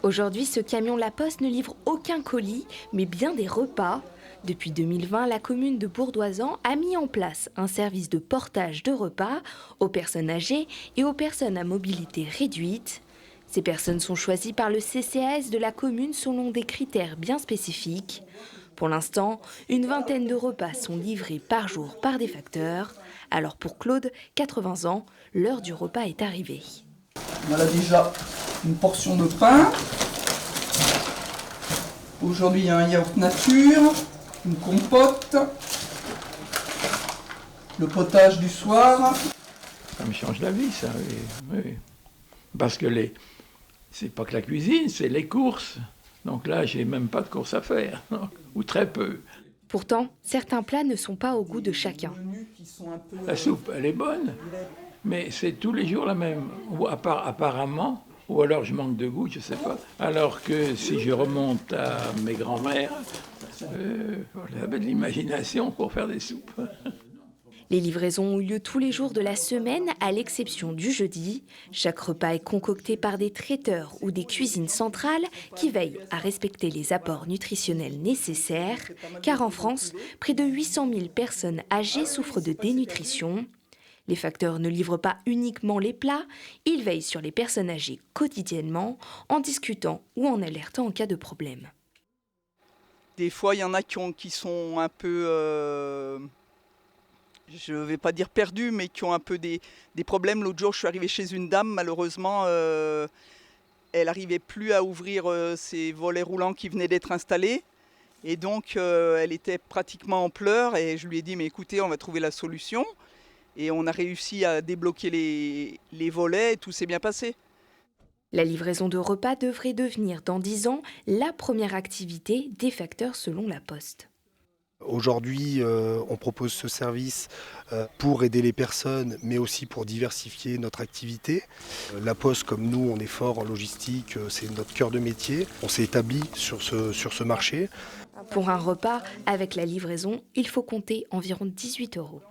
Aujourd'hui, ce camion La Poste ne livre aucun colis, mais bien des repas. Depuis 2020, la commune de Bourdoisan a mis en place un service de portage de repas aux personnes âgées et aux personnes à mobilité réduite. Ces personnes sont choisies par le CCAS de la commune selon des critères bien spécifiques. Pour l'instant, une vingtaine de repas sont livrés par jour par des facteurs. Alors pour Claude, 80 ans, l'heure du repas est arrivée. Voilà déjà une portion de pain. Aujourd'hui, il y a un yaourt nature, une compote, le potage du soir. Ça me change la vie, ça, oui. Oui. Parce que c'est pas que la cuisine, c'est les courses. Donc là, j'ai même pas de courses à faire, ou très peu. Pourtant, certains plats ne sont pas au goût de chacun. La soupe, elle est bonne, mais c'est tous les jours la même. Ou apparemment, ou alors je manque de goût, je sais pas. Alors que si je remonte à mes grands-mères, j'avais de l'imagination pour faire des soupes. Les livraisons ont lieu tous les jours de la semaine, à l'exception du jeudi. Chaque repas est concocté par des traiteurs ou des cuisines centrales qui veillent à respecter les apports nutritionnels nécessaires, car en France, près de 800 000 personnes âgées souffrent de dénutrition. Les facteurs ne livrent pas uniquement les plats, ils veillent sur les personnes âgées quotidiennement, en discutant ou en alertant en cas de problème. Des fois, il y en a qui sont un peu... je ne vais pas dire perdus, mais qui ont un peu des problèmes. L'autre jour, je suis arrivé chez une dame, malheureusement, elle n'arrivait plus à ouvrir ses volets roulants qui venaient d'être installés. Et donc, elle était pratiquement en pleurs et je lui ai dit, mais écoutez, on va trouver la solution. Et on a réussi à débloquer les volets et tout s'est bien passé. La livraison de repas devrait devenir dans 10 ans la première activité des facteurs selon La Poste. Aujourd'hui, on propose ce service pour aider les personnes, mais aussi pour diversifier notre activité. La Poste, comme nous, on est fort en logistique, c'est notre cœur de métier. On s'est établi sur ce marché. Pour un repas, avec la livraison, il faut compter environ 18 €.